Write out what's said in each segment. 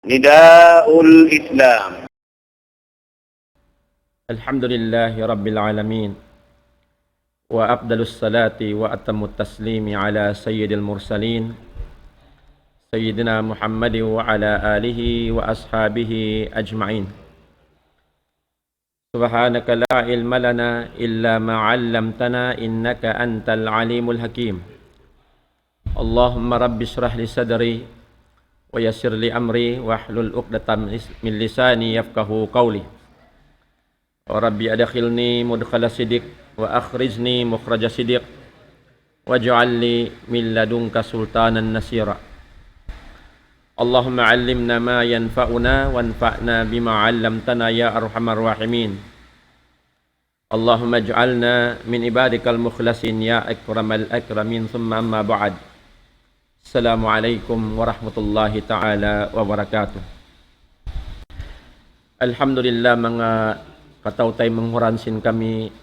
نداء الإسلام. الحمد لله رب العالمين وأفضل الصلاة وأتم التسليم على سيد المرسلين سيدنا محمد وعلى آله وأصحابه أجمعين. سبحانك لا علم لنا إلا ما علمتنا إنك أنت العليم الحكيم. اللهم رب اشرح لي صدري ويسر لي أمري واحلل عقدة من لساني يفقهوا قولي. Rabbi adkhilni mudkhala sidiq wa akhrijni mukhraja sidiq waj'al li min ladunka sultanan nasira. Allahumma 'allimna ma yanfa'una wanfa'na bima 'allamtana ya arhamar rahimin. Allahumma ij'alna min ibadikal mukhlasin ya akramal akramin, thumma amma ba'd. Assalamualaikum warahmatullahi taala wabarakatuh. Alhamdulillah mga katautay menghuransin kami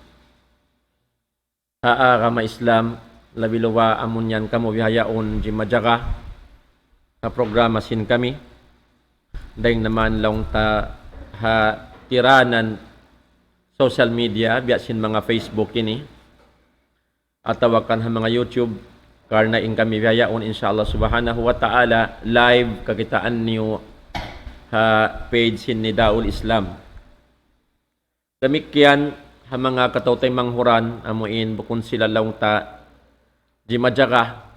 agama Islam labiluwa amunyan kamu bihayaon jimajaga na programa sin kami dahil naman lang ta tiranan social media biasin mga Facebook ini atau akan mga YouTube karena in kami bihayaon insyaallah subhanahu wa ta'ala live kakitaan niyo page sin Nidaul Islam. Demikian ha mga katautay manghuran amuin bukun sila laung ta di majaga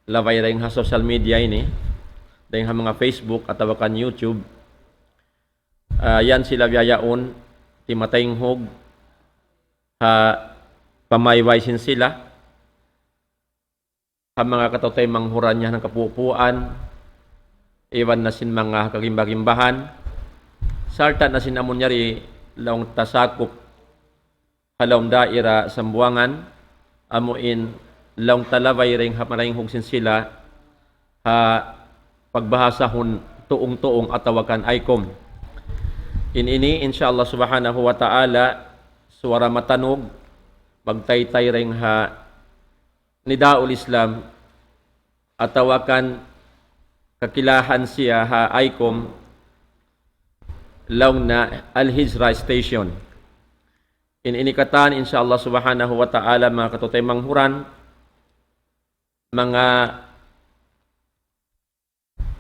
laway ring ha social media ini dahil ha mga Facebook at kan YouTube yan sila biyayaon ti matayng hog ha pamaywaysin sila ha mga katautay manghuran niya ng kapupuan iwan na sin mga kagimba-gimbahan sarta na sin amon nyari laong tasakop halawang daira sambuangan amuin laong talabay ring hamarayng hugsin sila ha pagbahasahon tuong-tuong atawakan aykom ini insyaallah subhanahu wa ta'ala suara matanog magtaytay ring ha Nidaul Islam atawakan kakilahan siya ha aykom laung na Al-Hijra Station. Inikatan insyaallah subhanahu wa ta'ala mga katutay manghuran mga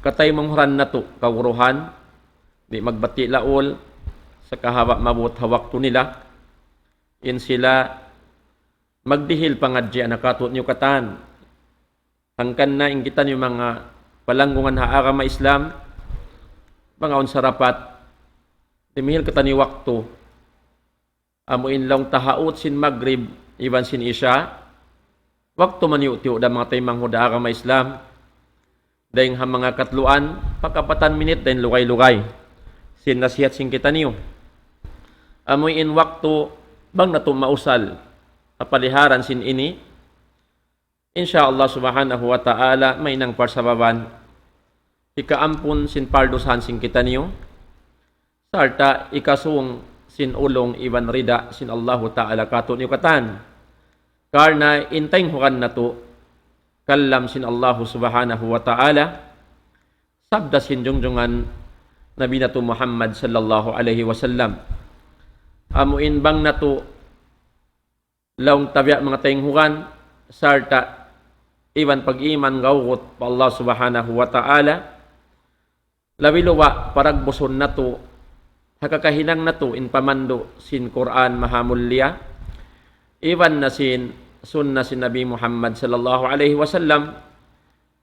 katay manghuran na to kawuruhan di magbati laol sa kahaba mabut hawak to nila in sila magdihil pangadya na katut nyo katan hangkan na ingkitan yung mga palanggungan ha agama Islam mga unsarapat timihil katani waktu amuin lang tahaut sin Maghrib iban sin Isya waktu maniutiu da mga taymang huda agama Islam dahil ha mga katluan pakapatan minit dahil lugay-lugay sin nasihat sin kita niyo amuin waktu bang nato mausal apaliharan sin ini insyaallah subhanahu wa ta'ala may nang parsababan ikaampun sin pardosan sin kita niyo sarta ikasung sin ulong iban rida sin Allahu ta'ala katun yukatan karna inteng hukan na to kalam sin Allahu subhanahu wa ta'ala sabda sin jungjungan Nabi na to Muhammad sallallahu alaihi wasallam amuin bang na to laung tabya mga tayong hukan sarta iban pag-iman gawot pa Allah subhanahu wa ta'ala lawiluwa paragbuson na to hakakahinang na to in pamando sin Quran mahamulya iwan na sin sunna sin Nabi Muhammad sallallahu alaihi wasallam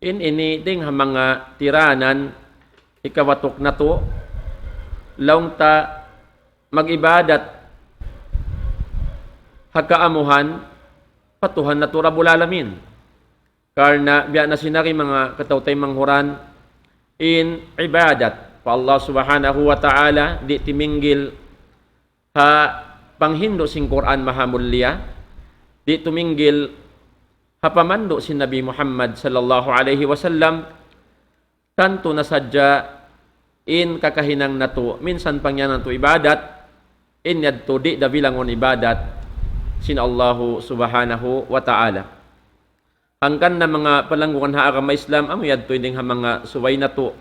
ini ding ha mga tiranan ikawatok na to laung ta magibadat hakaamuhan patuhan na to Rabbul Alamin karna biya na sinari mga katautay manghuran in ibadat pa Allah subhanahu wa ta'ala di timinggil ha panghindo sing Quran mahamulya di tuminggil ha pamando si Nabi Muhammad sallallahu alaihi wasallam tanto nasadya in kakahinang nato minsan pangyanan to ibadat in yadto di da bilangon ibadat sin Allahu subhanahu wa ta'ala hangkan na mga palanggungan ha agama Islam amu yadto ding ha mga suway nato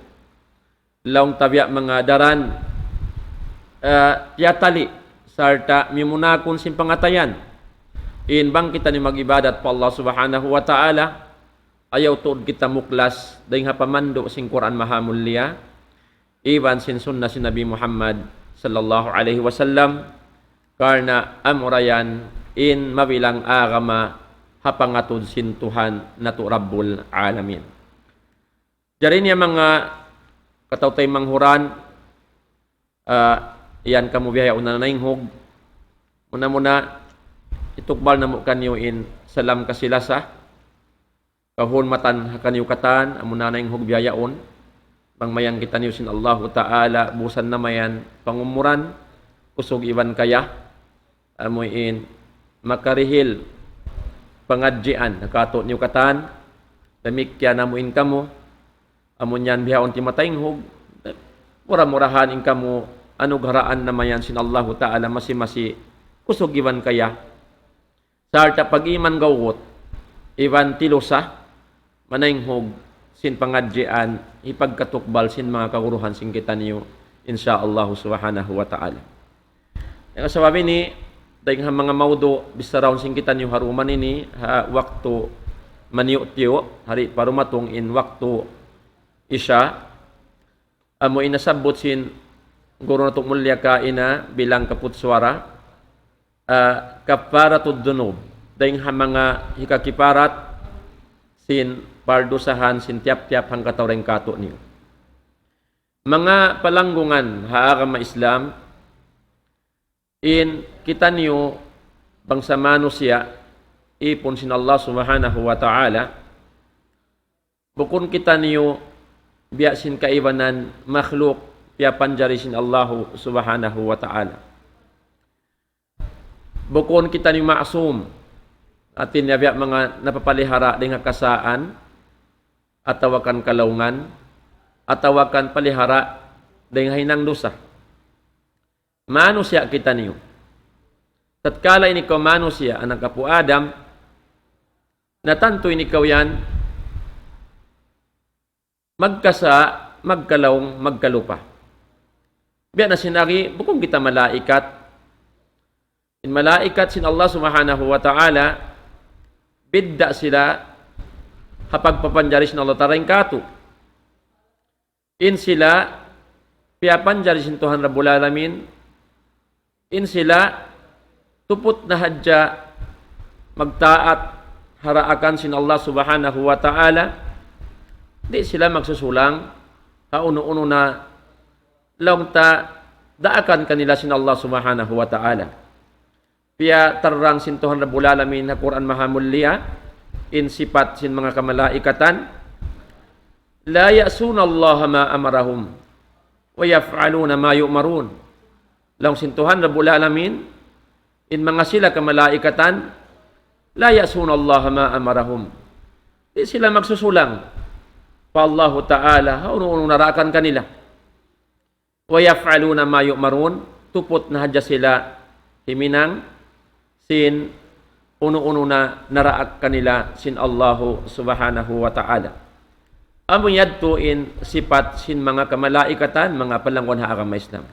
laong tabya mga daran tiyatali sarta mimunakon sin pangatayan in bang kita ni mag-ibadat pa Allah subhanahu wa ta'ala ayaw tuod kita muklas dahil hapamando sing Quran mahamulya iban sin sunnah si Nabi Muhammad sallallahu alaihi wasallam karna amurayan in mabilang agama hapangatod sin Tuhan na tu Rabbul Alamin. Jari niya mga katawtay manghuran iyan kamu biyaya una na inghog muna itukbal na mo kanyo in salam kasilasa kahon matan kanyo katan amuna na inghog biyayaon bang mayan kita niyo sin Allahu Ta'ala busan na mayan pangumuran usog iban kaya amoy in makarihil pangadjian nakato niyo katan damikya namuin kamo amon yan bihaon ti matainghog mura-murahan in kamo anugaraan na mayan sin Allahu Ta'ala masi-masi kusog iban kaya sarta pag-iman gawot iban tilosa manainghog sin pangadjian ipagkatukbal sin mga kaguruhan sin kita niyo insyaallah subhanahu wa ta'ala. Ang sababi ni dahil mga maudo bisaraon sin kita niyo haruman ini waktu maniyo-tiyo hari parumatong in waktu isya amo inasabot sin guro na mulya ka ina bilang kaputswara kaparatud dunub dahil mga hikakiparat sin pardusahan sin tiap-tiap hang katawreng kato niyo. Mga palanggungan haagama Islam in kita niyo bangsa manusia ipon sin Allah subhanahu wa ta'ala bukun kita niyo biya sin kaibanan makhluk piya panjari sin Allah subhanahu wa ta'ala bukun kita niyo maasum atin niya biya mga napapalihara dengan kasaan atawakan kalaungan atawakan palihara dengan hinang dosa manusia kita niyo tatkala ini kau manusia anak kapu Adam natanto ini kau yan magkasa magkalaung magkalupa biya na sinari bukong kita malaikat in malaikat sin Allah subhanahu wa ta'ala bidda sila hapagpapanjari sin Allah tarang kato in sila piyapanjari sin Tuhan Rabbul Alamin in sila tupot na hadya magtaat haraakan sin Allah subhanahu wa ta'ala di sila magsusulang uno-uno na laong ta daakan kanila sin Allah subhanahu wa ta'ala piya tarang sin Tuhan Rabbul Alamin na Quran mahamulya in sipat sin mga kamalaikatan la ya'suna Allah ma amarahum wa yaf'aluna ma yu'marun laong sin Tuhan Rabbul Alamin in mga sila kamalaikatan la ya'suna Allah ma amarahum di sila magsusulang pa Allah Ta'ala uno-uno narakan kanila wa yaf'aluna ma yu'marun tupot na hadya sila himinang sin uno-uno na naraak kanila sin Allah subhanahu wa ta'ala. Amo yadto in sipat sin mga kamalaikatan, mga palangwan ha agama Islam.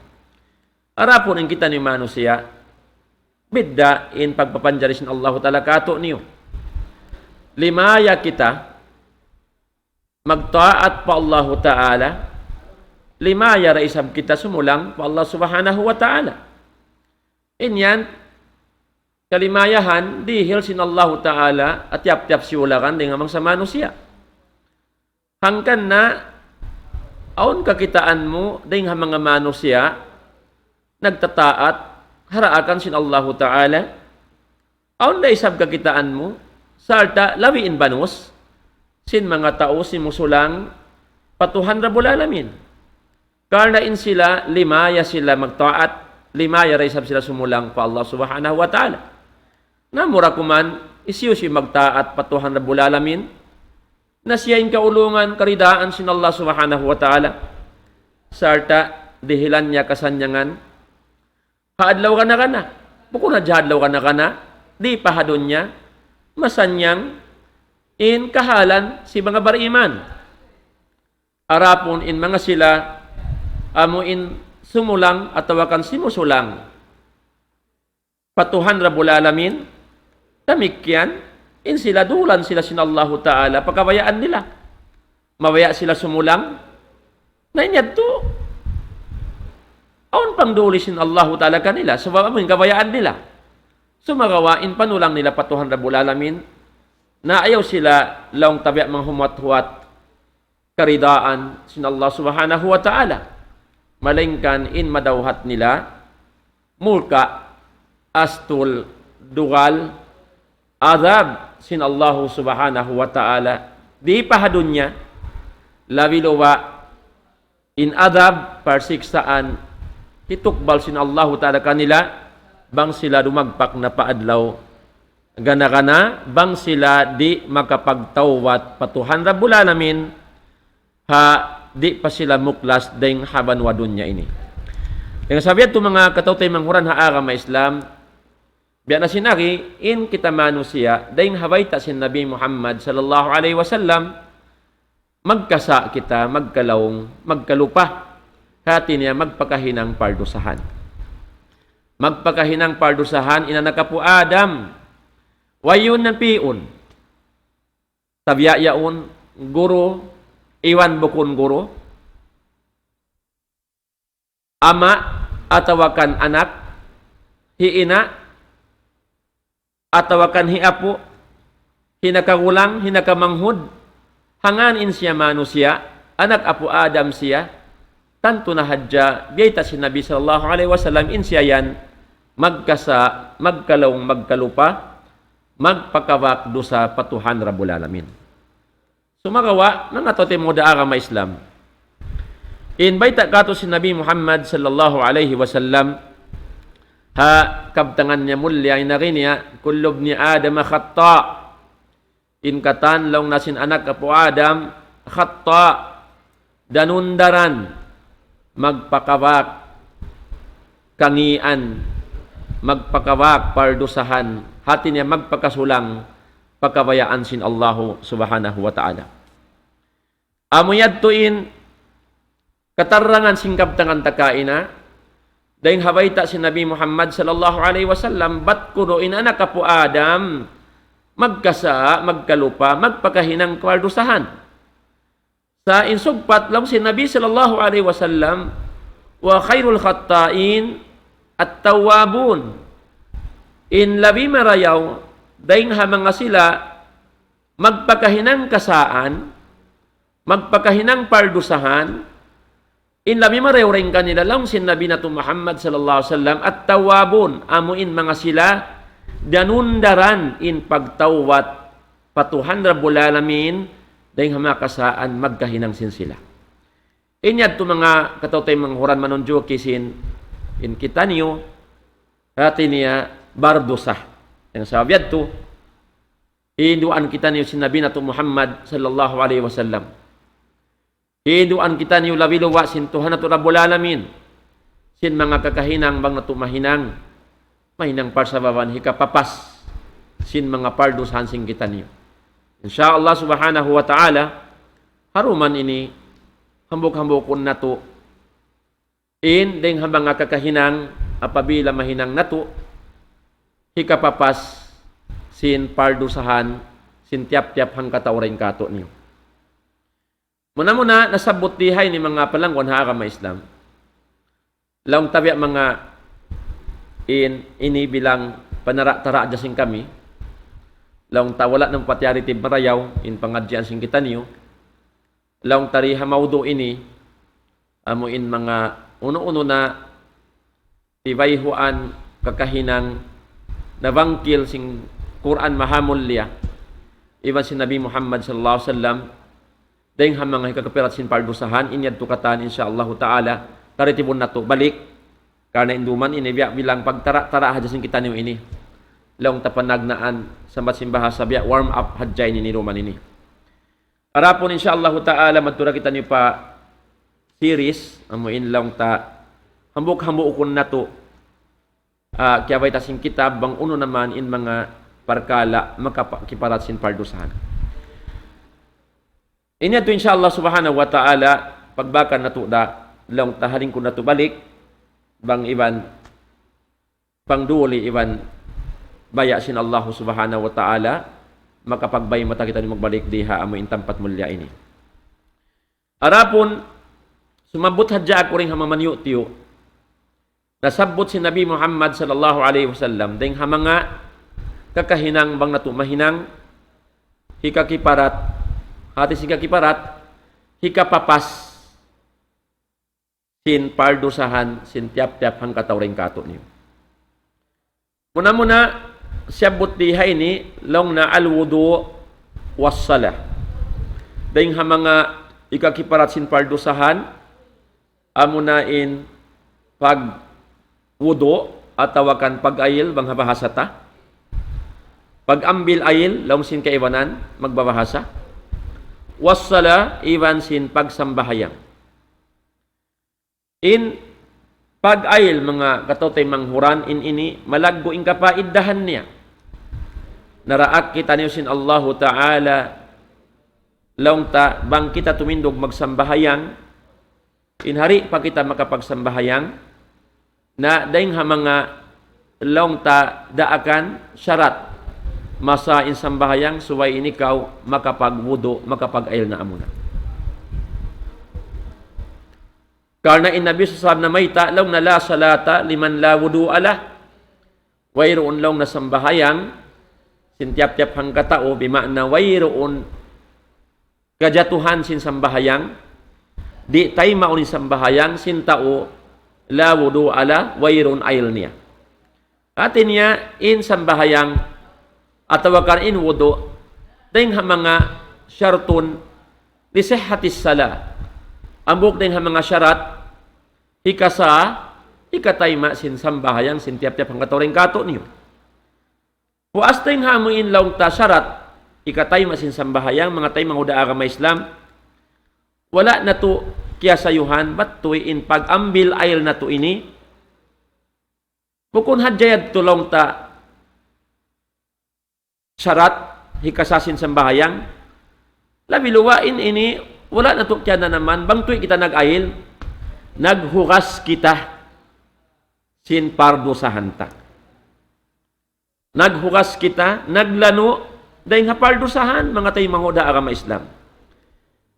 Arapon ang kita ni manusia, bidda in pagpapanjari sin Allah ta'ala kato niyo. Limaya kita, magtaat pa Allah ta'ala, limaya raisab kita sumulang pa Allah subhanahu wa ta'ala. Inyan, kalimayahan, dihil sin Allah Ta'ala at tiap-tiap siwulakan dengan mangsa manusia. Hangkan na, aun kakitaan mo dengan mga manusia, nagtataat, haraakan sin Allah Ta'ala, aun na isab kakitaan mo, sarta lawiin banus, sin mga tao sin musulang, patuhan Rabbul Alamin. Karna in sila, limaya sila magtaat, limaya raisab sila sumulang pa Allah Subhanahu wa Ta'ala. Na mura kuman isiyo si magtaat patuhan Rabbul Alamin na siyain kaulungan karidaan sin Allah subhanahu wa ta'ala sarta dihilan niya kasanyangan haadlaw ka na kana buko na jahadlaw ka na di pahadon niya masanyang in kahalan si mga bariman arapon in mga sila amuin sumulang atawakan simusulang patuhan Rabbul Alamin tamikyan in sila dulan sila sinallahu ta'ala pagkabayaan nila mawaya sila sumulang na inyad to aun pang duli sinallahu ta'ala kanila sabab amuin kabayaan nila sumagawain panulang nila patuhan Rabbul Alamin na ayaw sila laong tabi mga humat-huat karidaan sinallah subhanahu wa ta'ala malingkan in madawhat nila mulka astul dugal azab sinallahu subhanahu wa ta'ala di pahadunya labiluwa in azab parsiksaan itukbal sinallahu ta'ala kanila bang sila dumagpak na paadlaw gana-gana bang sila di makapagtawat patuhan Rabbul Alamin ha di pa sila muklas ding haban wadunya ini. Yang sabihan to mga katawtay manghuran ha agama Islam biya na sinari in kita manusia ding habayta sin Nabi Muhammad sallallahu alaihi wasallam magkasa kita magkalawong magkalupa hati niya magpakahinang pardusahan. Magpakahinang pardusahan inanaka po Adam wayon na piun tabyayaon guro iwan bukun guro ama atawakan anak hiina atawakan hiapo hinakagulang hinakamanghud hanganin siya manusia anak apo Adam siya tanto na hadya biyayta si Nabi sallallahu alaihi wasallam in siya yan magkasa magkalawng magkalupa magpakawak do sa patuhan Rabbul Alamin sumagawa mga tote mo da agama Islam in bayta kato si Nabi Muhammad sallallahu alaihi wasallam ha kabtangan niya mulya inarin niya kulub ni Adam khata in katan long nasin anak apo Adam khata danundaran magpakawak kangian magpakawak pardusahan hati niya magpakasulang pagkabayaan sin Allahu subhanahu wa ta'ala amuyad tuin katarangan singkabtangan takaina dahil habayta si Nabi Muhammad sallallahu alaihi wasallam bat kuno in anak apo Adam magkasa magkalupa magpakahinang pardusahan sa insugpat lang si Nabi sallallahu alaihi wasallam wa khairul khata'in at-tawwabun in labi marayaw dahil hamang sila magpakahinang kasaan magpakahinang pardusahan in labi marayaw rin kanila lang si Nabi na Muhammad sallallahu alaihi wasallam at-tawwabun amuin mga sila danundaran in pagtawat patuhan Rabbul Alamin dahil hamakasaan magkahinang sin sila. Inyad to mga katawtay manghuran manunjo kisin in kita niyo hati niya bardusah. Yang sabiad to induan kita niyo sinabi na to Muhammad sallallahu alaihi wasallam. Induan kita niyo labiluwa sin Tuhan na to Rabbul Alamin. Sin mga kakahinang bang na to mahinang parsababan hikapapas sin mga pardusahan sing kita niyo. Insyaallah subhanahu wa ta'ala haruman ini hambok-hambokon na to in ding hambang kakahinang apabila mahinang na to hikapapas sin pardusahan sin tiap-tiap hang katawring kato niyo. Muna nasabot dihay ni mga palanggon ha agama Islam. Laong tabi mga ini bilang panara-tara sing kami laong tawala ng patyari ti marayaw in pangadyan sing kita niyo laong tari hamawdo ini amuin mga uno-uno na tibayhuan kakahinang nabangkil sing Quran mahamulya iban si Nabi Muhammad sallallahu alaihi wasallam dahil hamang hikapirat sin pardusahan inyad tukatan insyaallah ta'ala taritibon na to balik karena induman ini bilang pagtara-tara hadya sing kita niyo ini laong tapanagnaan sambat simbaha sabya warm up hadjay ni Roman ini. Arapon insyaallah ta'ala madtura kita niyo pa series amuin laong ta hambok-hambok ukon na to kaya bay tasing kitab bang uno naman in mga parkala makakiparat sin pardusahan. Inya to insyaallah subhanahu wa ta'ala pagbakan na to da long tahaling ko na balik bang iban pangduli iban baya sin Allah subhanahu wa ta'ala makapagbay mata kita ni magbalik diha amo intampat mulya ini. Arapon sumabot hadya ako ring hamamanyo tiyo. Nasabot si Nabi Muhammad sallallahu alaihi wasallam ding hamanga kakahinang bang natu mahinang hikakiparat hati hikakiparat hikapapas sin pardusahan sin tiap-tiap hang katawring kato niyo. Muna siyabot diha ini long na alwudu wassalah. Ding hamanga ikakiparat sin pardusahan amunain pag wudu atawakan pag-ayil bang habahasa ta. Pag-ambil ayil long sin kaiwanan magbabahasa. Wassala iwan sin pagsambahayang. In pag-ayil mga katotay manghuran in ini malaggo ing kapaiddahan niya. Naraak kita niyo sin Allahu Ta'ala long ta bang kita tumindog magsambahayang inhari pa kita makapagsambahayang na daing hamanga long ta daakan syarat masa insambahayang suway ini kau makapagwudu makapag-ayil na amuna. Karena in Nabi sallallahu na may ta'law na la salata liman la wudu ala wayroon long na sambahayang sintiap-tiap hang katao bimakna wayroon kajatuhan sin sambahayang di tay mauni sambahayang sin tao la wudu ala wayroon ayil niya. Atin niya in sambahayang atawakan in wudu ding mga syartun li sihhatis salah. Ambok din mga syarat hikasa hikatayma sin sambahayang sin tiap-tiap hang katawring kato niyo. Puas ting hamuin laung ta syarat hikatayma sin sambahayang mga tay manguda agama Islam wala na to kiyasayuhan bat tuin pag-ambil ayil na to ini bukun hadjayad tulong ta syarat hikasasin sambahayang labi luwain ini wala na to kya na naman bang tuwi kita nag-ayil naghugas kita sin pardo sa hanta naghugas kita naglano dahil nga pardusahan mga tayo manguda agama Islam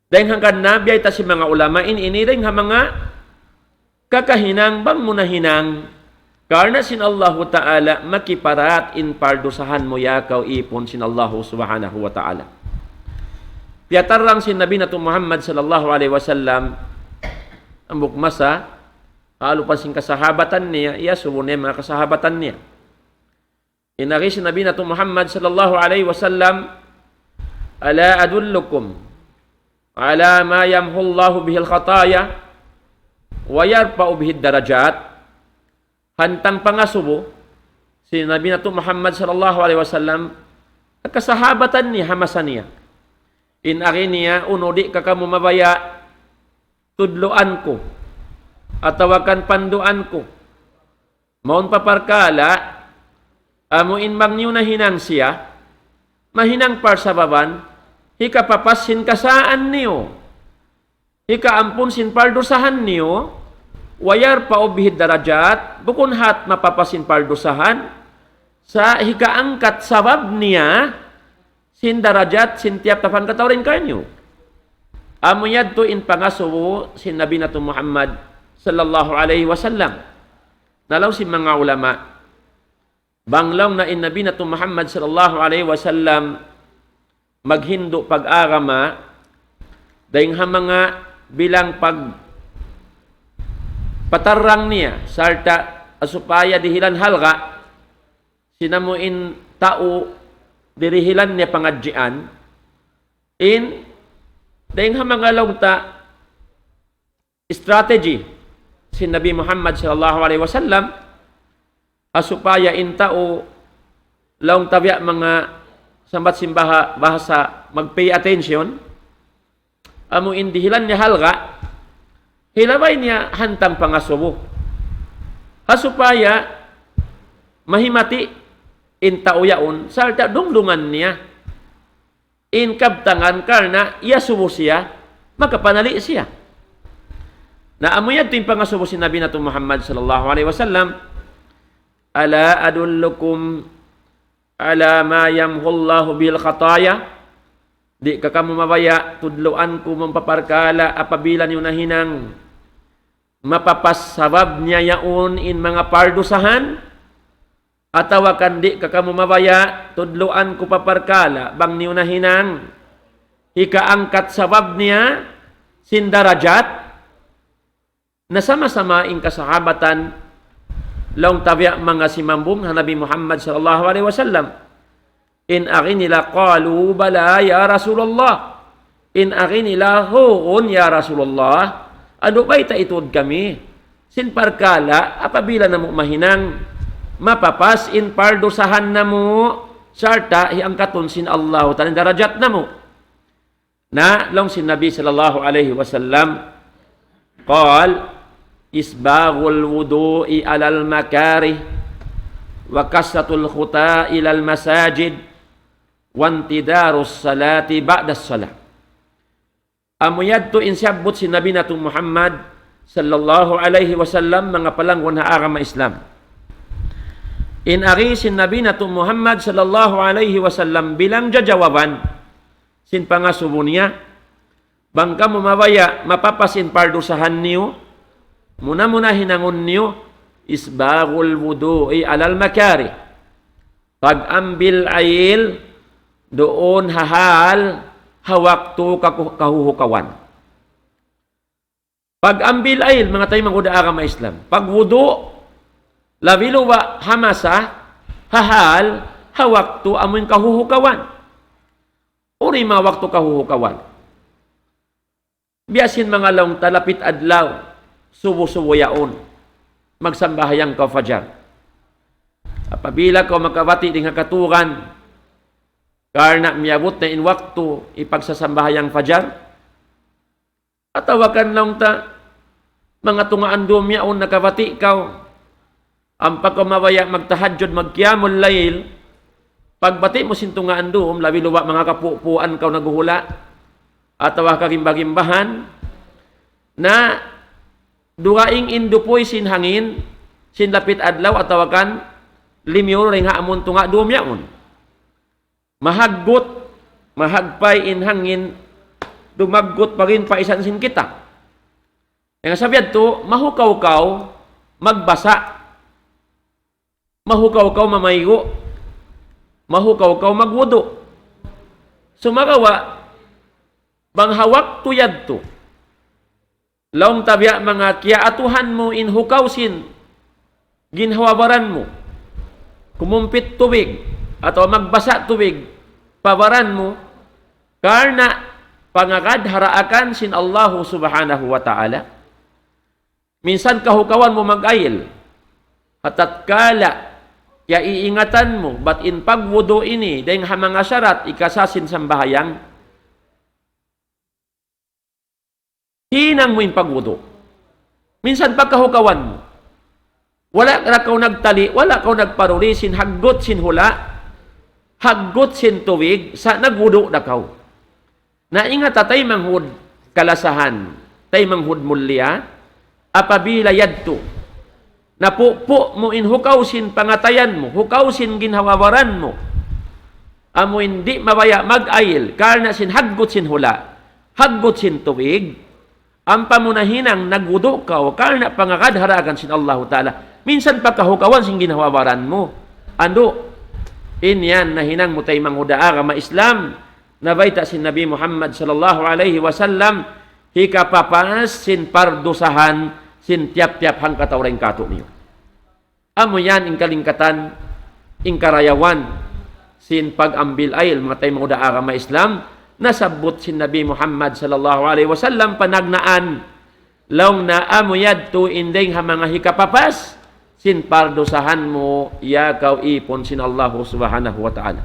dahil hanggang nabiyay ta si mga ulama ini dahil nga mga kakahinang bang munahinang karena sin Allahu Ta'ala makiparat in pardusahan mo yakaw ipon sin Allahu Subhanahu wa Ta'ala. Piatarang sin Nabi nato Muhammad sallallahu alaihi wasallam ang bukmasa alupan sin kasahabatan niya iya subune mga kasahabatan niya. Inari sin Nabi nato Muhammad sallallahu alaihi wasallam ala adullukum ala ma yamhu Allahu bihil khataya wa yarfa'u bihid darajat hantang pangasubo si Nabi nato Muhammad sallallahu alaihi wasallam kasahabatan niya hamasan niya. In ari niya unodi ka kamo mabaya tudloan ko atawakan panduan ko maun paparkala amo in magniw na hinang siya mahinang par sa baban hika papasin kasaan niyo hika ampun sin pardusahan niyo wayar pa obihid darajat bukun hat mapapasin pardusahan sa hika angkat sabab niya sin darajat sin tiap tapan katawrin kanyo. Amo yadto in pangasuwo sin Nabi nato Muhammad sallallahu alaihi wasallam. Nalaw si mga ulama banglaw na in Nabi nato Muhammad sallallahu alaihi wasallam maghindo pag-agama dahil mga bilang pag patarang niya sarta asupaya dihilan halga sinamuin tao dirihilan niya pangadjian in dahil mga lawta strategy si Nabi Muhammad sallallahu alaihi wasallam asupaya in tao lawng tabya mga sambat simbaha bahasa mag-pay attention amo in dihilan niya halga hilabay niya hantang pangasubo asupaya mahimati in tauyaon sarta dungdungan niya in kabtangan karena iya subo siya makapanali siya Na amuyad ting pangasubo si Nabi nato Muhammad sallallahu alaihi wasallam, ala adullukum ala ma yamhullahu bil khataya, di ka kamo mabaya tudloan ko mampaparkala apabila niyo nahinang mapapasabab niya yaon in mga pardusahan, atawa kandi ka kamo mabaya tudloan ko paparkala bang niyo nahinang ikaangkat sabab niya sin darajat na sama-sama in kasahabatan long tabya mga simambong Nabi Muhammad sallallahu alaihi wasallam. In akinila qalu bala ya Rasulullah. In akinila hoon ya Rasulullah. Ano ba itaitod kami? Sin parkala apabila na mo mahinang mapapas in pardosahan na mo sarta hiangkaton sin Allah talang darajat na mo. Na long sin Nabi sallallahu alaihi wasallam qal isbaghul wudu'i alal makarih wa kasratul khuta ilal masajid wa intidarus salati ba'das salah. Amuyad to insyabot si Nabi natong Muhammad sallallahu alaihi wasallam mga palangwan haagama Islam. Inari si Nabi natong Muhammad sallallahu alaihi wasallam bilang jajawaban sin pangasubo niya bangka mo mabaya mapapasin pardusahan niyo muna hinangon niyo isbaghul wudu'i alal makari, pag-ambil ayil doon hahal hawakto kahuhukawan. Pag-ambil ayil mga tayo mga agama Islam, pag-wudu labiluwa hamasa hahal hawakto amoy kahuhukawan. Uri mga wakto kahuhukawan. Biasin mga laong talapit adlaw subo-subo yaon, magsambahayang ka fajar. Apabila ka makabati din katugan, karna miyabot na in waktu ipagsasambahayang fajar, atawakan lang ta, mga tungaan doon yaon nakabati ka, ang pagkamawaya magtahadyod magkiyamol layil, pagbati mo sintungaan doon, labi luwa mga kapupuan ka naguhula, atawa kagimba-gimbahan, na duwaing indupoy sin hangin, sin lapit adlaw atawakan limyor ring haamon tunga dumyaon. Mahaggot, mahagpay in hangin, dumaggot pa rin pa isan sin kita. Yang sabiad to, mahukaw-kaw, magbasa. Mahukaw-kaw mamaygo. Mahukaw-kaw magwudo. Sumagawa, bang hawak tuyad to. Laong tabya mga kiaatuhan mo in hukawsin, ginhawabaran mo, kumumpit tubig, atau magbasa tubig, pabaran mo, karna pangagad haraakan sin Allah subhanahu wa ta'ala. Minsan kahukawan mo mag-ayil, hatatkala, kaya iingatan mo, bat in pagwudo ini, dahil mga syarat, ikasasin sambahayang, hinang mo yung pagwudo. Minsan pagkahukawan mo, wala ka nagtali, wala ka nagparuli, sin haggot, sin hula, haggot, sin tuwig, sa nagwudo na kaw. Naingat tay manghud kalasahan, tay manghud mulya, apabila yadto, napupo mo in hukaw sin pangatayan mo, hukaw sin ginhawawaran mo, amo hindi mabaya mag-ayil, karna sin haggot, sin hula, haggot, sin tuwig, ang pamunahinang nagwudo ka o karna pangakad haragan sin Allah Ta'ala. Minsan pagkahukawan sin ginawawaran mo. Ando, inyan na hinang mo tayo manghudaa ka Islam na baita sin Nabi Muhammad sallallahu alaihi wasallam hikapapas sin pardusahan sin tiap-tiap hang katawreng kato niyo. Amo yan ing kalingkatan, ing karayawan sin pag-ambil ayil mga tayo manghudaa ka Islam nasabot si Nabi Muhammad sallallahu alaihi wasallam panagnaan laong na amuyad to indeng ha mga hikapapas sin pardosahan mo yakaw ipon sin Allah subhanahu wa ta'ala.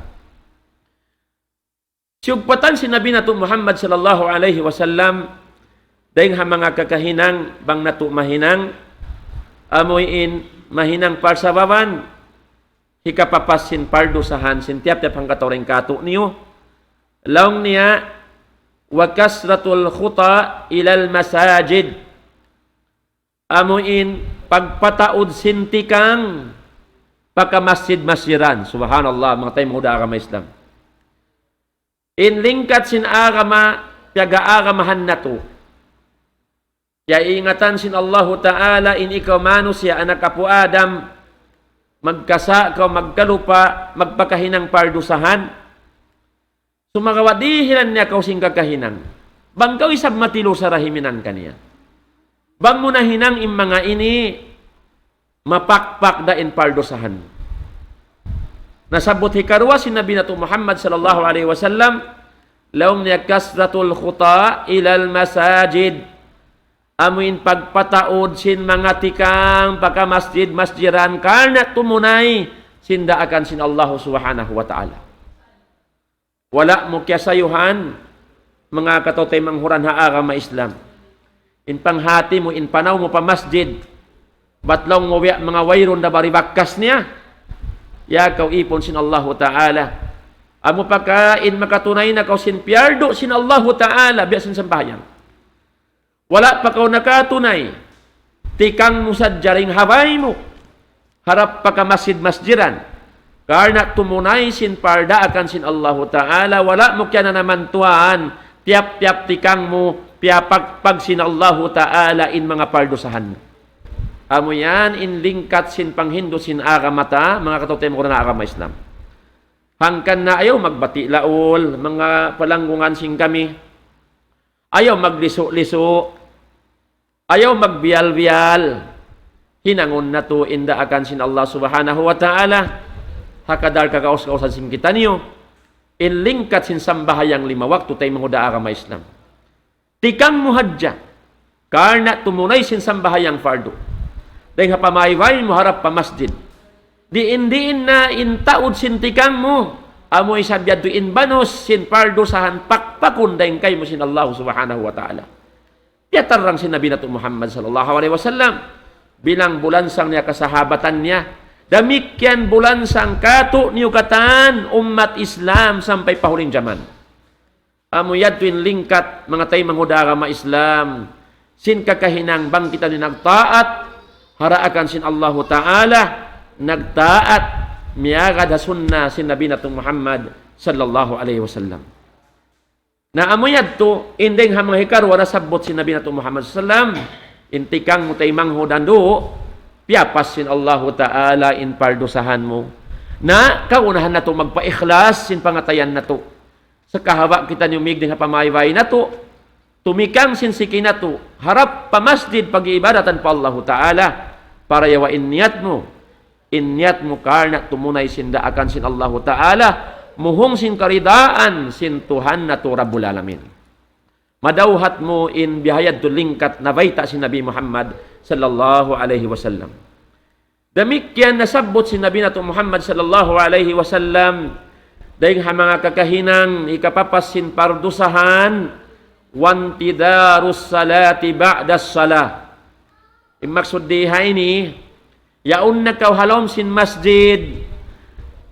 Siyugpatan si Nabi nato Muhammad sallallahu alaihi wasallam dahil ha mga kakahinang bang nato mahinang amuyin mahinang parsababan hikapapas sin pardosahan sin tiap-tiap hang katoreng kato niyo. Laong niya wa kasratul khuta ilal masajid amuin pagpataod sintikang pagka-masjid-masjiran. Subhanallah, mga tayo mga agama Islam. Inlingkat sin agama, piyaga-agamahan na to. Kaya ingatan sin Allahu Ta'ala, in ikaw manusia, anak apo Adam, magkasa ka, magkalupa, magpakahinang pardusahan. Sumagawadihilan niya kaw sing kakahinang. Bang kaw isab matilo sa rahiminan kaniya. Bang mo na hinang im mga ini, mapakpak da in pardusahan. Nasabot hikarwa si Nabi nato Muhammad sallallahu alaihi wasallam, laum niya kasratul khuta ilal masajid. Amuin pagpataod sin mga tikang pagka masjid-masjiran karna tumunay sinda akan sin Allah subhanahu wa ta'ala. Wala mo kya sayuhan mga katotay manghuran ha agama Islam. In panghati mo, in panaw mo pa masjid, batlaw mo mga wayron na baribakas niya, yakaw ipon sin Allah Ta'ala. Amo pagkain makatunay na kaw sin piyardo sin Allah Ta'ala, biyasin sambahayan. Wala pa kaw nakatunay, tikang mo sa jaring habay mo, harap pa ka masjid-masjiran, karna tumunay sin parda akan sin Allah Ta'ala, wala mo kya na naman tuan, tiap-tiap tikang mo, piyapagpag sin Allah Ta'ala in mga pardosahan. Amo yan, in lingkat sin panghindo sin agamata, mga katotem ko na agama Islam. Hangkan na ayaw magbati laol, mga palanggungan sing kami, ayaw magliso-liso, ayaw magbial-bial, hinangon na to inda akan sin Allah subhanahu wa ta'ala, hakadar kakaos-kaosan sing kita niyo, in lingkat sin sambahayang 5 waktu tayo mga agama Islam. Tikang muhadja, karna tumunay sin sambahayang fardo. Dahil hapamayway mo harap pa masjid. Diin na intaod sin tikang mo, amoy sabyad in banos sin fardo sahan pakpakun dahil kay mo sin Allah subhanahu wa ta'ala. Yatarang sin Nabi nato Muhammad sallallahu alaihi wasallam, bilang bulansang niya kasahabatan niya, damikyan bulansang kato niyo katan umat Islam sampai pahuling zaman. Amuyad tuin lingkat mga tay manghuda agama Islam sin kakahinang bang kita ni nagtaat haraakan sin Allah Ta'ala nagtaat miyagad sunnah sin Nabi nato Muhammad sallallahu alaihi wasallam. Na amuyad to indeng hamang hikarwa na sabot sin Nabi nato Muhammad sallam intikang mo tay manghudan do piapas sin Allah Ta'ala in pardusahan mo na kaunahan na to magpa-ikhlas sin pangatayan na to. Sa kahawa kita niyumig din pamayway na to, tumikang sinsiki na to, harap pa masjid pag-iibadatan pa Allah Ta'ala, para yawa inyat mo karna tumunay sinda akan sin Allah Ta'ala, muhong sin karidaan sin Tuhan na to Rabbul Alamin. Madawhat mo in bihayad to lingkat na baita si Nabi Muhammad sallallahu alaihi wasallam. Damikyan nasabot si Nabi nato Muhammad sallallahu alaihi wasallam, dahil mga kakahinang ikapapasin pardusahan wantidarus salati ba'das salah. Imaksud dihay ni yaun nakaw halom sin masjid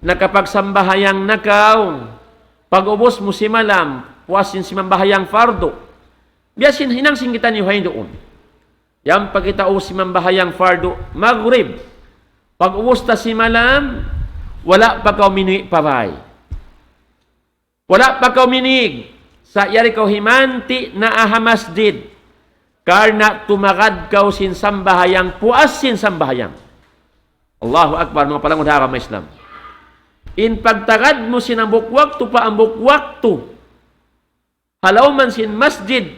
nakapagsambahayang nakaw pag-ubos mo si malam puasin si mambahayang fardo biyasin hinang singgitan niyo hay doon yang pagkitao si mambahayang fardo maghrib pag-ubos ta si malam wala pa kaw minuwi pabay. Wala pa kaw minig sa yari kaw himanti na aha masjid karna tumagad kaw sin sambahayang puas sin sambahayang. Allahu Akbar mga palangon agama Islam. In pagtagad mo sin ambok waktu pa ambok waktu halaw man sin masjid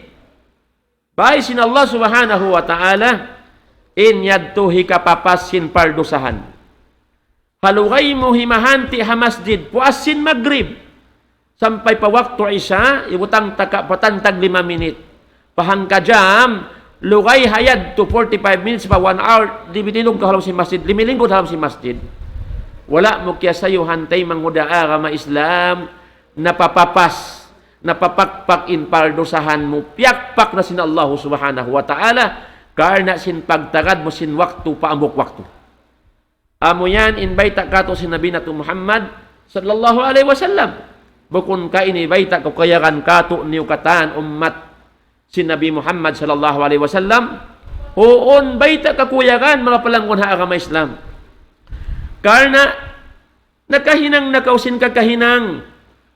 bay sin Allah subhanahu wa ta'ala in yadto hikapapas sin pardusahan. Halugay mo himahanti ha masjid puas sin maghrib sampai pa waktu isya, ibutang taka patantag 5 minit. Pahangka jam, lugay hayad to 45 minutes pa 1 hour, dibitilog ka halam si masjid, 5 linggo halam si masjid. Wala mo kya sayo hantay manghuda agama Islam, napapapas, napapakpak in pardosahan mo, piyakpak na sin Allah subhanahu wa ta'ala, karna sin pagtagad mo sin waktu pa ambok waktu. Amo yan, invite ka to si Nabi nato Muhammad sallallahu alaihi wasallam. Bukun ka inibaita ko kayakan kato niyo katan umat si Nabi Muhammad sallallahu alaihi wasallam Huon bayta kakuyakan mga palangkon ha agama Islam. Karena nakahinang nakausin ka kahinang,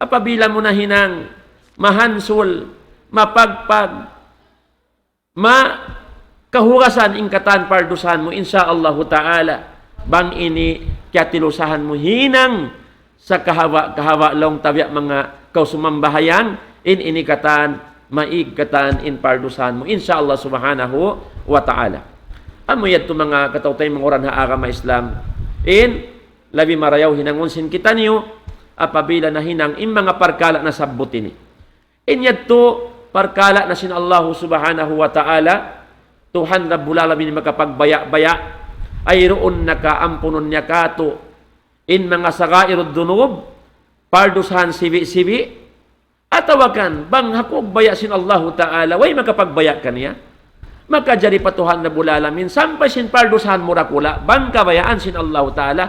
apabila mo na hinang, mahansol, mapagpag, kahurasan ingkatan pardusan mo, insya Allah ta'ala, bang ini kiatilusahan mo hinang sa kahawa long tabya mga kausumambahayang, inikatan, maigkatan in pardusan mo, insya Allah subhanahu wa ta'ala. Amo yad to mga katawtay mga oran ha agama Islam, labi marayaw hinangonsin kita niyo, apabila na hinang in mga parkala na sabbutin. Yad to parkala na sin Allah subhanahu wa ta'ala, Tuhan Rabbul Alamin makapagbaya-baya, ay roon nakaampunon niya kato, in mga sagairod dunub, pardusahan sibi-sibi, atawakan, bang hakog baya sin Allah ta'ala, way makapagbaya ka niya, makajari pa Tuhan Rabbul Alamin, sampay sin pardusahan murakula, bang kabayaan sin Allah ta'ala,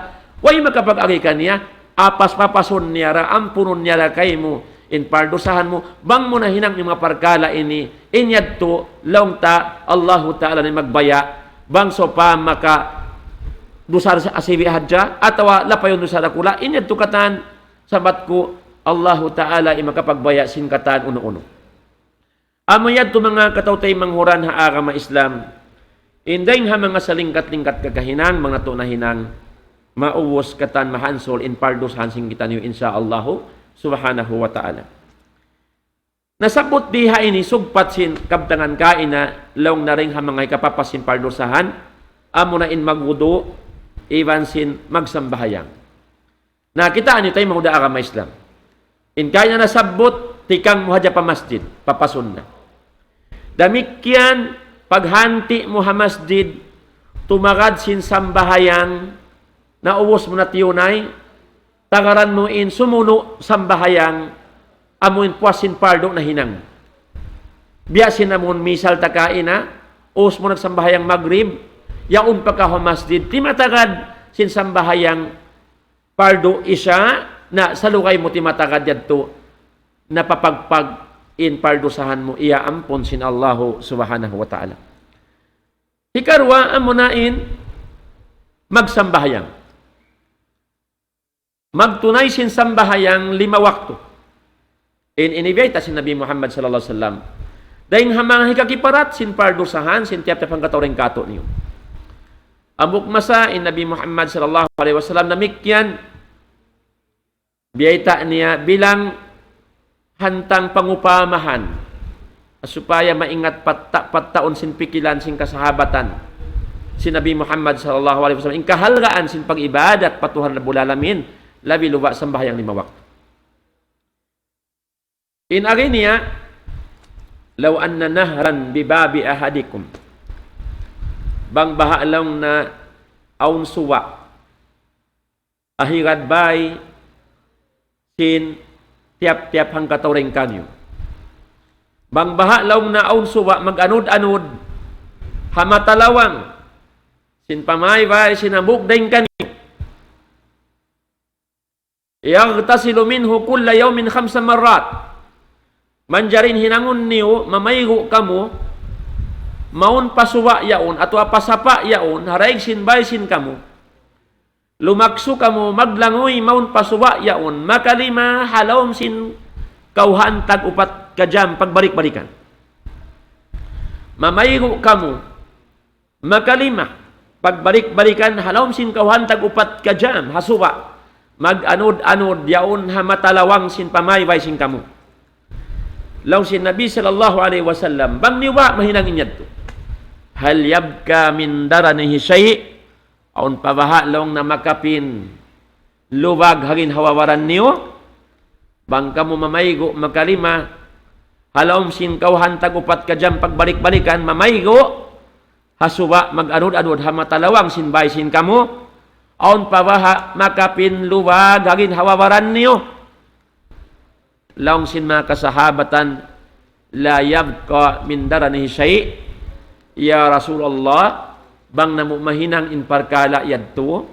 way makapag-agi ka niya, apas papason niya ra, ampunon niya ra kay mo, in pardusahan mo, bang mo na hinang yung mga parkala ini, inyad to, laong ta, Allahu ta'ala ni magbaya, bang so pa maka dusar sa asibi hadja, atawa lapayon dusar akula, inyad to katan, sabat ko, Allahu ta'ala ay makapagbaya sin katan uno-uno. Amayad to mga katawtay manghuran ha agama Islam, inday ha mga salingkat-lingkat kakahinang, mga to na hinang, mauwos katan mahansol in pardusahan sing kita niyo insya Allahu subhanahu wa ta'ala. Nasabot diha ini sugpat sin kabtangan kain na laong na rin hamangay kapapasin pardusahan, amo na in magudo, iwan sin magsambahayang. Nakitaan nyo tayo mahuda agama Islam. In kaya na nasabot, tikang muhadya pa masjid, papasun na. Damikyan, paghanti mo ha masjid, tumagad sin sambahayang, nauwos mo na tiyunay, tagaran mo in sumuno sambahayang, amuin puasin pardo na hinang. Biyasin na mo misal takain na, us mo nagsambahayang magrib, yaon pa ka ho masjid, timatagad sin sambahayang pardo isa, na salukay mo timatagad yadto, napapagpag in pardusahan mo, iya ampon sin Allahu subhanahu wa ta'ala. Ikarwa, amunain, magsambahayang. Magtunay sin sambahayang 5 waktu. Inibiyay ta sin Nabi Muhammad sallallahu alaihi wasallam. Dahil hamang hikakiparat sin pardusahan, sin tiap-tiap ang katawring kato niyo. Amuk masa in Nabi Muhammad sallallahu alaihi wasallam namikyan, biyay ta niya bilang hantang pangupamahan, supaya maingat pattaon sin pikilan sin kasahabatan, si Nabi Muhammad sallallahu alaihi wasallam, in kahalgaan sin pag-ibadat patuhan Rabbul Alamin, labi luwa sambahayang 5 waktu. In ari niya, law anna nahran bibabi ahadikum, bang bahalong na aun suwa, ahirad bay, sin tiap-tiap hang katawring kanyo. Bang bahalong na aun suwa, mag-anod-anod, hamatalawang, sin pamaybay, sinamugdaing kanyo, yagtasilu minhu kulla yawmin 5 marrat. Manjarin hinangon niyo, mamaygo kamo, maun pasuwa yaon, atau pasapa yaon, haraig sinbay sin kamo. Lumakso kamo, maglangoy, maun pasuwa yaon, makalima halawm sin kauhan tag 4 kajam pagbalik-balikan. Mamaygo kamo, makalima, pagbalik-balikan, halawm sin kauhan tag 4 kajam, hasuwa. Mag-anod-anod yaon hamatalawang sin pamaybay sin kamu. Law sin Nabi sallallahu alaihi wasallam, bang niwa mahinang inyad to. Hal yabka min daranihi syai', aun pabaha long na makapin, luwag hagin hawawaran niyo, bang kamu mamaygo makalima, halawm sin kauhan tag 4 kajam pagbalik-balikan, mamaygo, hasuwa mag-anod-anod hamatalawang sin bay sin kamu, aun pabaha makapin luwag hagin hawawaran niyo. Laong sin mga kasahabatan, la yabqa min daranihi syai', ya Rasulullah, bang namu mahinang in parkala yadto,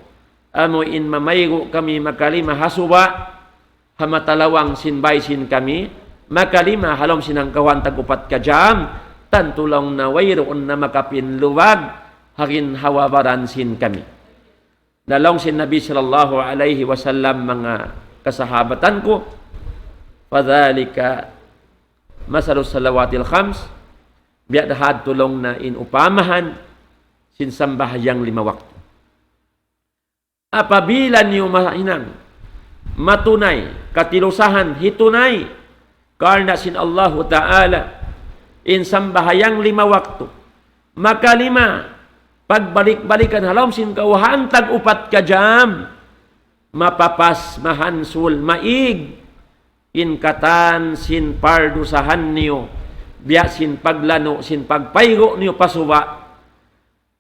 amo in mamaygo kami makalima hasuwa, hamatalawang sin bay sin kami, makalima halom sinang kawan tag 4 kajam, tantulong na wayroon na makapinluwag harin hawabaran sin kami. Nalong sin Nabi sallallahu alaihi wasallam mga kasahabatan ko, padhalika masalus salawatil khams, biadahad tulong na inupamahan sin sambahayang 5 waktu. Apabila niyo mahinang matunay, katilusahan, hitunay, karna sin Allahu Ta'ala, in sambahayang 5 waktu, maka 5, pagbalik-balikan halom sin kauhan, tag-4 ka jam, mapapas, mahansul, maig, in katan, sin pardusahan niyo, biya sin paglano, sin pagpaygo niyo pasuwa,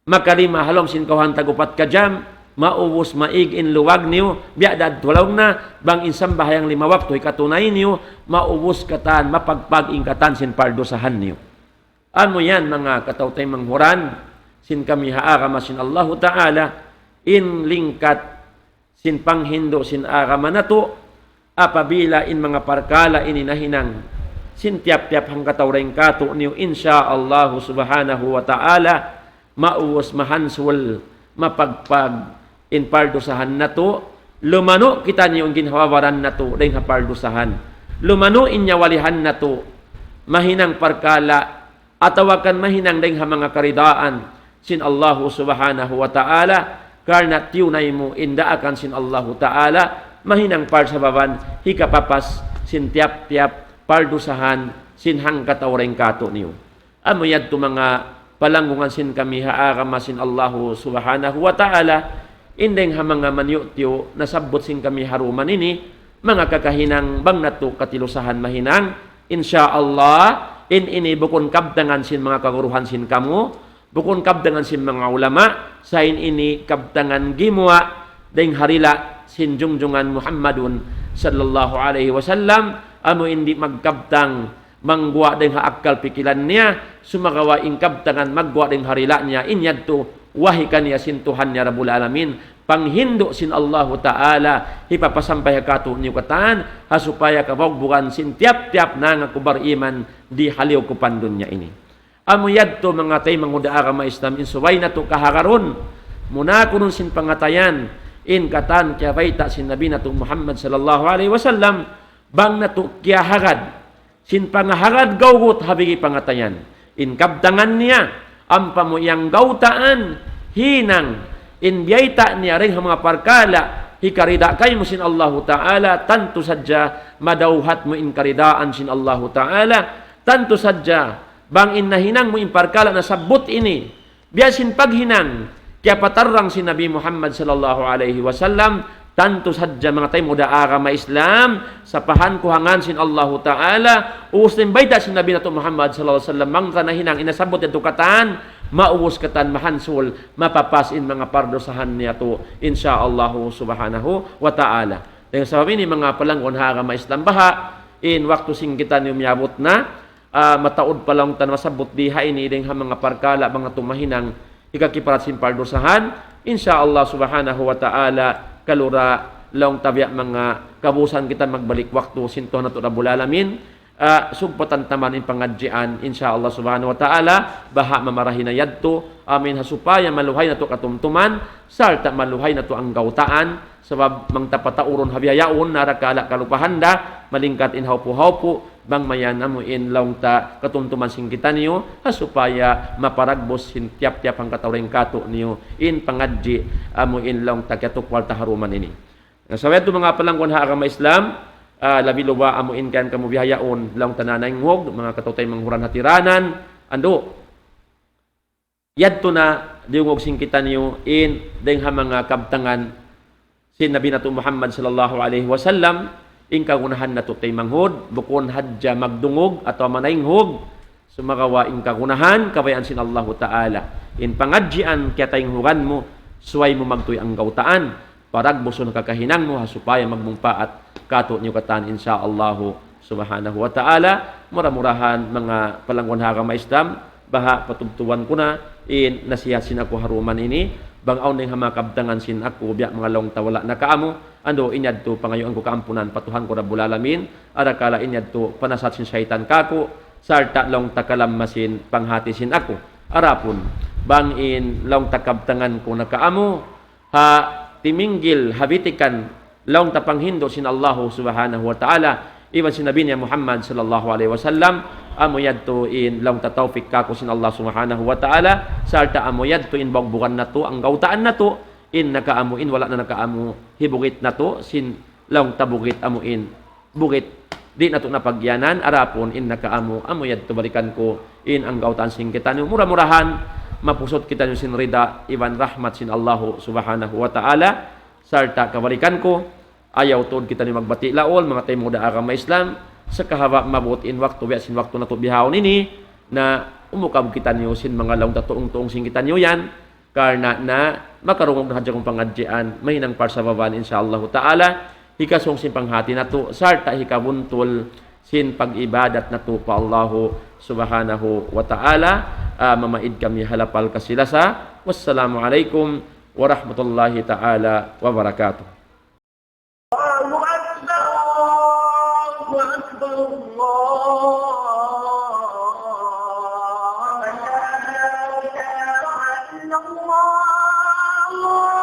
maka 5 halom sin kauhan, tag-4 ka jam, maubos maig in luwag niyo, biya dad tulong na, bang insam bahayang 5 waktu, ikatunay niyo, maubos katan, mapagpag ingkatan sin pardosahan niyo. Ano yan mga katawtay manghuran, sin kami haagama sin Allahu Ta'ala, in lingkat, sin panghindo, sin agama na to, apabila in mga parkala ininahinang, sin tiap-tiap hang katawreng kato niyo, insya Allahu Subhanahu wa Ta'ala, maubos mahansul, mapagpag, in pardusahan na to, lumano kita niyo ang ginhawawaran na to, dahil pardusahan. Lumano inyawalihan na to, mahinang parkala, atawakan mahinang dahil mga karidaan, sin Allahu Subhanahu wa Ta'ala, karna tiyunay mo, indaakan sin Allahu Ta'ala, mahinang par sa baban, hikapapas, sin tiap-tiap, pardusahan, sin hang katawreng kato niyo. Amo yad to mga palanggungan sin kami haagama sin Allahu Subhanahu wa Ta'ala, indeng ha mga manyutyo nasabot sin kami haruman ini, mga kakahinang bang nato katilusahan mahinang, insya Allah, ini bukon kabdangan sin mga kaguruhan sin kamu, bukon kabdangan sin mga ulama, sain ini kabdangan gimwa, deng harila sin jungjungan Muhammadun sallallahu alaihi wasallam, amo hindi magkabdang manggwa deng haakal pikilan niya, sumagawa ingkabdangan magwa deng harila niya, inyad to, wahikan niya sin Tuhan niya Rabbul Alamin, panghindo sin Allahu Ta'ala, hipapasampay kato niyo katan, hasupaya kabagbukan sin tiap-tiap na nga kubar iman, di haliw ko pandun niya ini. Amuyad to mga tay manguda agama Islam, insuway na to kahagaron, muna kunun sin pangatayan, in katan kya vaita sin Nabi na to Muhammad sallallahu alaihi wasallam, bang na to kya hagad, sin pangahagad gawgot habigi pangatayan, in kabdangan niya, ang pamuyang gautaan, hinang, inbiyayta niya rin mga parkala, hikarida kay mo sin Allahu Ta'ala, tanto sadya, madawhat mo in karidaan sin Allahu Ta'ala, tanto sadya, bang inahinang mo in parkala na sabot ini, biyasin paghinang, kaya patarang si Nabi Muhammad sallallahu alaihi wasallam, tanto sadya mga tayo muda agama Islam, sa pahan kuhangan sin Allahu Ta'ala, uustin bayda sin Nabi nato Muhammad sallallahu alaihi wasallam, mang kanahinang inasabot ito katan, mauwas katan mahansul, mapapasin mga pardosahan niya to, insya Allahu Subhanahu wa Ta'ala. Dahil sa ni mga palanggon agama Islam baha, in waktu sing kita niyo miyabot na, mataod pa lang tan masabot diha ini, dahil mga parkala, mga tumahinang, ikakiparat sin pardosahan, insya Allah Subhanahu wa Ta'ala, kalura laong tabya mga kabusan kita magbalik waktu sinto na to Rabbul Alamin, sugpatan taman in pangadjian insya Allah Subhanahu wa Ta'ala, baha mamarahin na yadto, amin hasupaya maluhay na to katumtuman, sarta maluhay na to ang gautaan, sabab mang tapatauron habiyayaon narakala kalupahanda, malingkat in haupo-haupo, bang mayan amo in laong ta katumtuman sing kita niyo, hasupaya maparagbos sin tiap-tiap ang katawring kato niyo, in pangadji amo in laong ta katukwal taharuman ini. Nasaweto mga palanggon ha agama Islam, labi luwa amo in kan kamu bihayaon laong tananay ngog, mga katutay manghuran hatiranan, ando yadto na diungog sing kita niyo in deng ha mga kabtangan sin Nabi nato Muhammad sallallahu alaihi wasallam, in kagunahan na to tay manghod, bukon hadja magdungog atau manainghog, sumagawa in kagunahan, kabayan sin Allahu Ta'ala, in pangadjian kaya tayong hugan mo, suway mo magtuy ang gautaan, parag buson kakahinang mo, hasupaya magmungpaat, kato niyo katan, insya Allahu Subhanahu wa Ta'ala, mura-murahan mga palanggon agama Islam, baha patubtuan ko na, in nasiyasin ako haruman ini, bang aw ning hamakabtangan sin ako biya mga long tawala na kaamo, ando inyad to pangayo ang ko kaampunan patuhan ko Rabbul Alamin, arakala inyad to panasat sin syaitan kako, sarta long takalamasin panghatisin ako arapon bangin long takabtangan ko nakaamo ha timinggil habitikan long tapanghindo sin Allah subhanahu wa ta'ala iwan sinabi niya Muhammad sallallahu alaihi wasallam amo yadto in long tatawfik kako sin Allah subhanahu wa ta'ala sarta amo yadto in bogbukan nato ang gautaan nato in nakaamo in wala na nakaamo hibugit nato sin long tabugit amo in bugit di nato napagyanan arapon in nakaamo amo yadto balikan ko in ang gautaan sing kita mura-murahan mapusot kita yung sinrida iwan rahmat sin Allah subhanahu wa ta'ala sarta kabalikan ko ayaw tod kita ni magbati laol mga tayo muda agama Islam sa kahaba mabot in waktu biya sin waktu nato bihawon ini na umukab kita niyo sin mga laong tatuong-tuong sing kita niyo yan karena na makarungog na hadya kong pangadjian mahinang par sa baban insyaallah ta'ala hikasong sin panghati nato sarta hikabuntol sin pag-ibadat nato pa Allah subhanahu wa ta'ala mamaid kami halapal kasilasa wassalamu alaikum warahmatullahi ta'ala wabarakatuh. الله أكبر الله أكبر الله لا إله إلا الله